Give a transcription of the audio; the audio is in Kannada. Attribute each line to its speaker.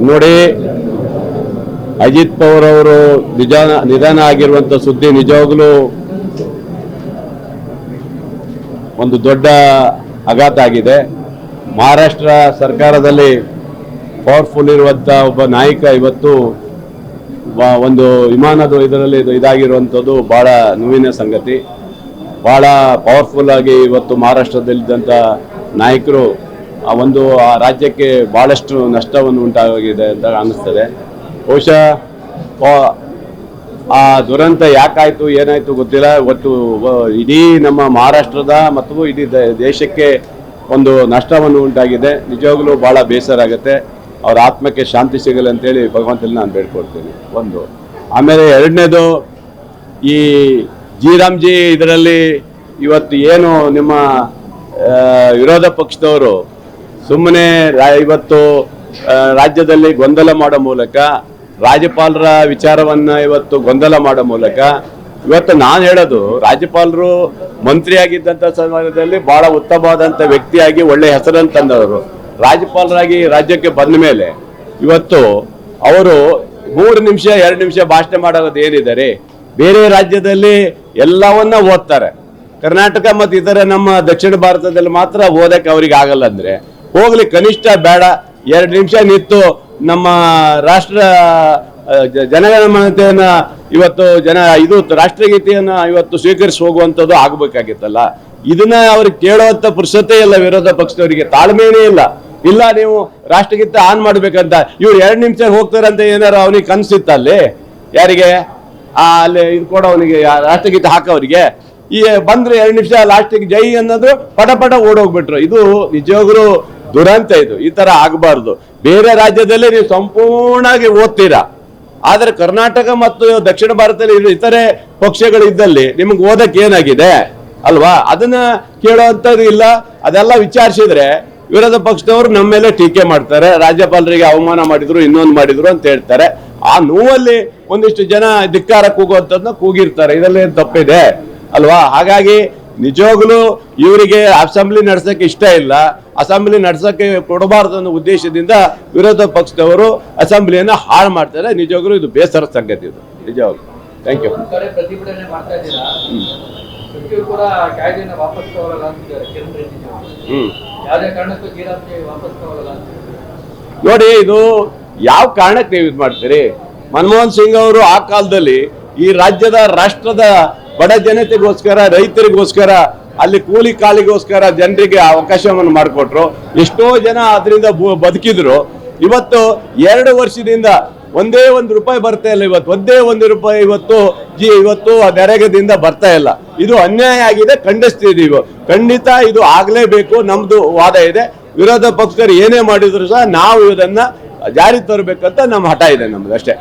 Speaker 1: ನೋಡಿ, ಅಜಿತ್ ಪವಾರ್ ಅವರು ನಿಧನ ಆಗಿರುವಂತ ಸುದ್ದಿ ನಿಜವಾಗ್ಲೂ ಒಂದು ದೊಡ್ಡ ಆಘಾತ ಆಗಿದೆ. ಮಹಾರಾಷ್ಟ್ರ ಸರ್ಕಾರದಲ್ಲಿ ಪವರ್ಫುಲ್ ಇರುವಂತ ಒಬ್ಬ ನಾಯಕ ಇವತ್ತು ಒಂದು ವಿಮಾನದ ಇದರಲ್ಲಿ ಇದಾಗಿರುವಂಥದ್ದು ಬಹಳ ನೋವಿನ ಸಂಗತಿ. ಬಹಳ ಪವರ್ಫುಲ್ ಆಗಿ ಇವತ್ತು ಮಹಾರಾಷ್ಟ್ರದಲ್ಲಿದ್ದಂಥ ನಾಯಕರು ಆ ರಾಜ್ಯಕ್ಕೆ ಬಹಳಷ್ಟು ನಷ್ಟವನ್ನು ಉಂಟಾಗಿದೆ ಅಂತ ಅನ್ನಿಸ್ತದೆ. ಬಹುಶಃ ಆ ದುರಂತ ಯಾಕಾಯ್ತು ಏನಾಯ್ತು ಗೊತ್ತಿಲ್ಲ. ಒಟ್ಟು ಇಡೀ ನಮ್ಮ ಮಹಾರಾಷ್ಟ್ರದ ಮತ್ತು ಇಡೀ ದೇಶಕ್ಕೆ ಒಂದು ನಷ್ಟವನ್ನು ಉಂಟಾಗಿದೆ. ನಿಜವಾಗ್ಲೂ ಬಹಳ ಬೇಸರ ಆಗುತ್ತೆ. ಅವ್ರ ಆತ್ಮಕ್ಕೆ ಶಾಂತಿ ಸಿಗಲಿ ಅಂತೇಳಿ ಭಗವಂತನಲ್ಲಿ ನಾನು ಬೇಡ್ಕೊಳ್ತೀನಿ. ಒಂದು ಆಮೇಲೆ ಎರಡನೇದು, ಈ ಜಿ ಇದರಲ್ಲಿ ಇವತ್ತು ಏನು ನಿಮ್ಮ ವಿರೋಧ ಪಕ್ಷದವರು ಸುಮ್ಮನೆ ಇವತ್ತು ರಾಜ್ಯದಲ್ಲಿ ಗೊಂದಲ ಮಾಡೋ ಮೂಲಕ, ರಾಜ್ಯಪಾಲರ ವಿಚಾರವನ್ನ ಇವತ್ತು ಗೊಂದಲ ಮಾಡೋ ಮೂಲಕ, ಇವತ್ತು ನಾನು ಹೇಳೋದು, ರಾಜ್ಯಪಾಲರು ಮಂತ್ರಿಯಾಗಿದ್ದಂಥ ಸಮಯದಲ್ಲಿ ಬಹಳ ಉತ್ತಮವಾದಂಥ ವ್ಯಕ್ತಿಯಾಗಿ ಒಳ್ಳೆ ಹೆಸರನ್ನು ತಂದವರು. ರಾಜ್ಯಪಾಲರಾಗಿ ರಾಜ್ಯಕ್ಕೆ ಬಂದ ಮೇಲೆ ಇವತ್ತು ಅವರು 3 ನಿಮಿಷ 2 ನಿಮಿಷ ಭಾಷಣ ಮಾಡೋದು ಏನಿದ್ದಾರೆ, ಬೇರೆ ರಾಜ್ಯದಲ್ಲಿ ಎಲ್ಲವನ್ನ ಓದ್ತಾರೆ. ಕರ್ನಾಟಕ ಮತ್ತು ಇತರ ನಮ್ಮ ದಕ್ಷಿಣ ಭಾರತದಲ್ಲಿ ಮಾತ್ರ ಓದಕ್ಕೆ ಅವ್ರಿಗೆ ಆಗಲ್ಲ. ಅಂದ್ರೆ ಹೋಗ್ಲಿ, ಕನಿಷ್ಠ ಬೇಡ 2 ನಿಮಿಷ ನಿಂತು ನಮ್ಮ ರಾಷ್ಟ್ರ ಜನಗಣಮನತೆಯನ್ನ ಇವತ್ತು ಇದು ರಾಷ್ಟ್ರಗೀತೆಯನ್ನ ಇವತ್ತು ಸ್ವೀಕರಿಸಿ ಹೋಗುವಂಥದ್ದು ಆಗಬೇಕಾಗಿತ್ತಲ್ಲ. ಇದನ್ನ ಅವ್ರಿಗೆ ಕೇಳುವಂತ ಪುರುಷತೆ ಇಲ್ಲ, ವಿರೋಧ ಪಕ್ಷದವರಿಗೆ ತಾಳ್ಮೆನೇ ಇಲ್ಲ. ನೀವು ರಾಷ್ಟ್ರಗೀತೆ ಆನ್ ಮಾಡ್ಬೇಕಂತ ಇವ್ರು 2 ನಿಮಿಷ ಹೋಗ್ತಾರಂತ ಏನಾರು ಅವನಿಗೆ ಕನ್ಸಿತ್ತಲ್ಲಿ, ಯಾರಿಗೆ ಅಲ್ಲಿ ಇದು ಕೊಡೋವನಿಗೆ, ರಾಷ್ಟ್ರಗೀತೆ ಹಾಕೋವರಿಗೆ ಈ ಬಂದ್ರೆ 2 ನಿಮಿಷ ಲಾಸ್ಟಿಗೆ ಜೈ ಅನ್ನೋದು ಪಟ ಓಡೋಗ್ಬಿಟ್ರು. ಇದು ನಿಜವಾಗ್ಲೂ ದುರಂತ. ಈ ತರ ಆಗಬಾರ್ದು. ಬೇರೆ ರಾಜ್ಯದಲ್ಲಿ ನೀವು ಸಂಪೂರ್ಣವಾಗಿ ಓದ್ತೀರಾ, ಆದ್ರೆ ಕರ್ನಾಟಕ ಮತ್ತು ದಕ್ಷಿಣ ಭಾರತದಲ್ಲಿ ಇತರೆ ಪಕ್ಷಗಳಿದ್ದಲ್ಲಿ ನಿಮ್ಗೆ ಓದಕ್ಕೆ ಏನಾಗಿದೆ ಅಲ್ವಾ, ಅದನ್ನ ಕೇಳುವಂಥದ್ದು ಇಲ್ಲ. ಅದೆಲ್ಲ ವಿಚಾರಿಸಿದ್ರೆ ವಿರೋಧ ಪಕ್ಷದವರು ನಮ್ಮ ಮೇಲೆ ಟೀಕೆ ಮಾಡ್ತಾರೆ, ರಾಜ್ಯಪಾಲರಿಗೆ ಅವಮಾನ ಮಾಡಿದ್ರು, ಇನ್ನೊಂದು ಮಾಡಿದ್ರು ಅಂತ ಹೇಳ್ತಾರೆ. ಆ ನೋವಲ್ಲಿ ಒಂದಿಷ್ಟು ಜನ ಧಿಕ್ಕಾರ ಕೂಗುವಂಥದ್ದನ್ನ ಕೂಗಿರ್ತಾರೆ. ಇದರಲ್ಲಿ ತಪ್ಪಿದೆ ಅಲ್ವಾ. ಹಾಗಾಗಿ ನಿಜವಾಗ್ಲೂ ಇವರಿಗೆ ಅಸೆಂಬ್ಲಿ ನಡೆಸಕ್ಕೆ ಇಷ್ಟ ಇಲ್ಲ, ಅಸೆಂಬ್ಲಿ ನಡೆಸಕ್ಕೆ ಕೊಡಬಾರ್ದು ಅನ್ನೋ ಉದ್ದೇಶದಿಂದ ವಿರೋಧ ಪಕ್ಷದವರು ಅಸೆಂಬ್ಲಿಯನ್ನ ಹಾಳು ಮಾಡ್ತಾರೆ. ನಿಜವಾಗ್ಲೂ ಇದು ಬೇಸರ ಸಂಗತಿ. ಇದು ನಿಜವಾಗ್ಲೂ. Thank you. ನೋಡಿ, ಇದು ಯಾವ ಕಾರಣಕ್ಕೆ ನೀವು ಇದು ಮಾಡ್ತೀರಿ? ಮನಮೋಹನ್ ಸಿಂಗ್ ಅವರು ಆ ಕಾಲದಲ್ಲಿ ಈ ರಾಷ್ಟ್ರದ ಬಡ ಜನತೆಗೋಸ್ಕರ, ರೈತರಿಗೋಸ್ಕರ, ಅಲ್ಲಿ ಕೂಲಿ ಕಾಳಿಗೋಸ್ಕರ ಜನರಿಗೆ ಅವಕಾಶವನ್ನು ಮಾಡಿಕೊಟ್ರು. ಎಷ್ಟೋ ಜನ ಅದರಿಂದ ಬದುಕಿದ್ರು. ಇವತ್ತು 2 ವರ್ಷದಿಂದ ಒಂದೇ ₹1 ಬರ್ತಾ ಇಲ್ಲ. ಒಂದೇ ₹1 ಇವತ್ತು ನರೇಗಾದಿಂದ ಬರ್ತಾ ಇಲ್ಲ. ಇದು ಅನ್ಯಾಯ ಆಗಿದೆ, ಖಂಡಿಸ್ತಿದೀವಿ. ಖಂಡಿತ ಇದು ಆಗ್ಲೇಬೇಕು. ನಮ್ದು ವಾದ ಇದೆ. ವಿರೋಧ ಪಕ್ಷದವರು ಏನೇ ಮಾಡಿದ್ರು ಸಹ ನಾವು ಇದನ್ನ ಜಾರಿ ತರಬೇಕಂತ ನಮ್ಮ ಹಠ ಇದೆ ನಮ್ದು ಅಷ್ಟೇ.